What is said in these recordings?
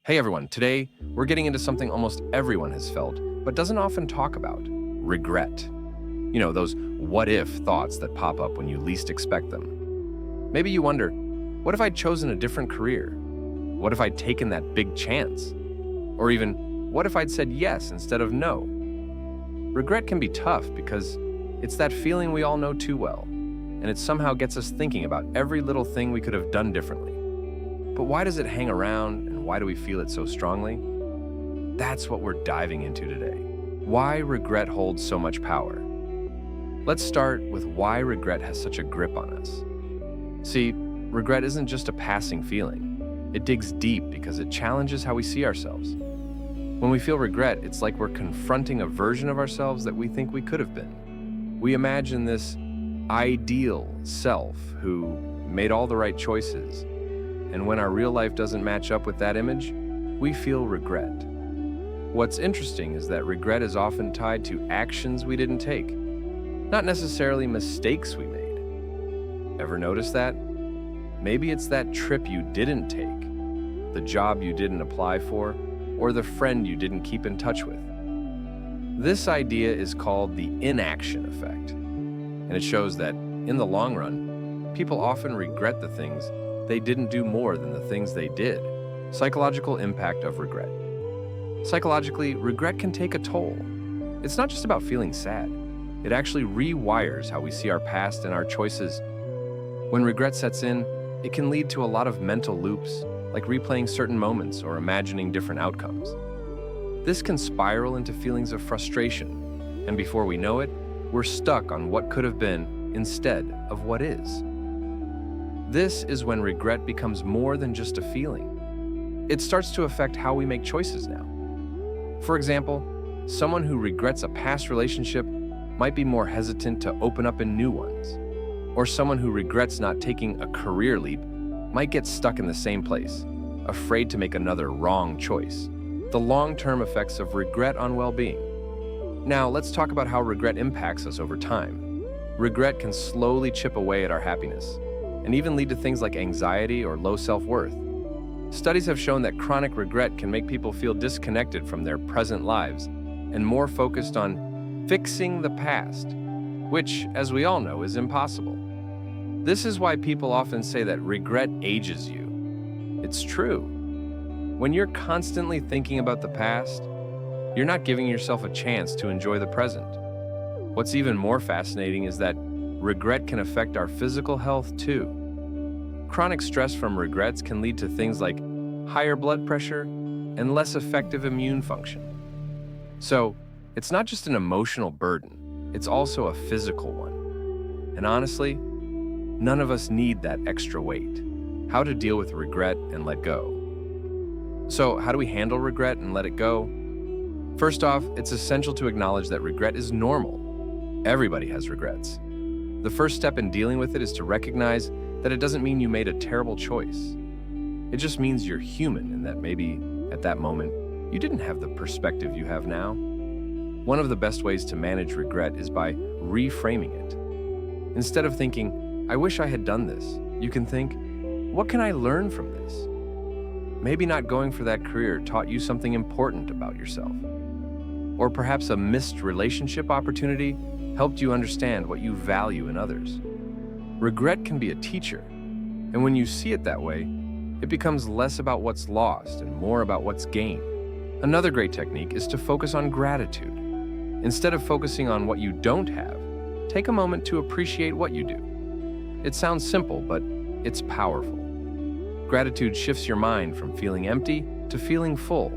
Hey everyone, today we're getting into something almost everyone has felt, but doesn't often talk about regret. Those what if thoughts that pop up when you least expect them. Maybe you wonder, what if I'd chosen a different career? What if I'd taken that big chance? Or even, what if I'd said yes instead of no? Regret can be tough because it's that feeling we all know too well, and it somehow gets us thinking about every little thing we could have done differently. But why does it hang around, and why do we feel it so strongly? That's what we're diving into today. Why regret holds so much power. Let's start with why regret has such a grip on us. See, regret isn't just a passing feeling. It digs deep because it challenges how we see ourselves. When we feel regret, it's like we're confronting a version of ourselves that we think we could have been. We imagine this ideal self who made all the right choices. And when our real life doesn't match up with that image, we feel regret. What's interesting is that regret is often tied to actions we didn't take, not necessarily mistakes we made. Ever notice that? Maybe it's that trip you didn't take, the job you didn't apply for, or the friend you didn't keep in touch with. This idea is called the inaction effect, and it shows that, in the long run, people often regret the things they didn't do more than the things they did. Psychological impact of regret. Psychologically, regret can take a toll. It's not just about feeling sad. It actually rewires how we see our past and our choices. When regret sets in, it can lead to a lot of mental loops, like replaying certain moments or imagining different outcomes. This can spiral into feelings of frustration, and before we know it, we're stuck on what could have been instead of what is. This is when regret becomes more than just a feeling. It starts to affect how we make choices now. For example, someone who regrets a past relationship might be more hesitant to open up in new ones. Or someone who regrets not taking a career leap might get stuck in the same place, afraid to make another wrong choice. The long-term effects of regret on well-being. Now, let's talk about how regret impacts us over time. Regret can slowly chip away at our happiness, and even lead to things like anxiety or low self-worth. Studies have shown that chronic regret can make people feel disconnected from their present lives and more focused on fixing the past, which, as we all know, is impossible. This is why people often say that regret ages you. It's true. When you're constantly thinking about the past, you're not giving yourself a chance to enjoy the present. What's even more fascinating is that regret can affect our physical health too. Chronic stress from regrets can lead to things like higher blood pressure and less effective immune function. So, it's not just an emotional burden, it's also a physical one. And honestly, none of us need that extra weight. How to deal with regret and let go. So, how do we handle regret and let it go? First off, it's essential to acknowledge that regret is normal. Everybody has regrets. The first step in dealing with it is to recognize that it doesn't mean you made a terrible choice. It just means you're human and that maybe, at that moment, you didn't have the perspective you have now. One of the best ways to manage regret is by reframing it. Instead of thinking, I wish I had done this, you can think, what can I learn from this? Maybe not going for that career taught you something important about yourself. Or perhaps a missed relationship opportunity helped you understand what you value in others. Regret can be a teacher, and when you see it that way, it becomes less about what's lost and more about what's gained. Another great technique is to focus on gratitude. Instead of focusing on what you don't have, take a moment to appreciate what you do. It sounds simple, but it's powerful. Gratitude shifts your mind from feeling empty to feeling full.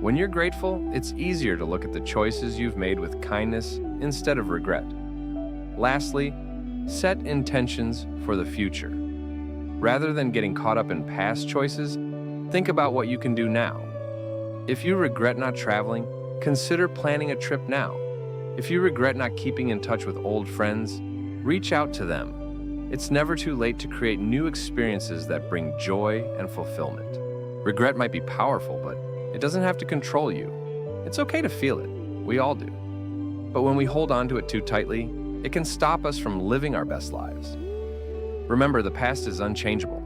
When you're grateful, it's easier to look at the choices you've made with kindness instead of regret. Lastly, set intentions for the future. Rather than getting caught up in past choices, think about what you can do now. If you regret not traveling, consider planning a trip now. If you regret not keeping in touch with old friends, reach out to them. It's never too late to create new experiences that bring joy and fulfillment. Regret might be powerful, but it doesn't have to control you. It's okay to feel it. We all do. But when we hold on to it too tightly, it can stop us from living our best lives. Remember, the past is unchangeable,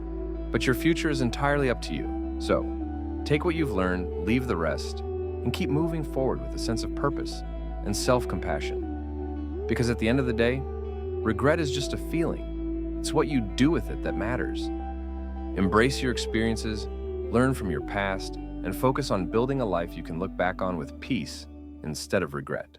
but your future is entirely up to you. So, Take what you've learned, leave the rest, and keep moving forward with a sense of purpose and self-compassion. Because at the end of the day, regret is just a feeling. It's what you do with it that matters. Embrace your experiences, learn from your past, and focus on building a life you can look back on with peace instead of regret.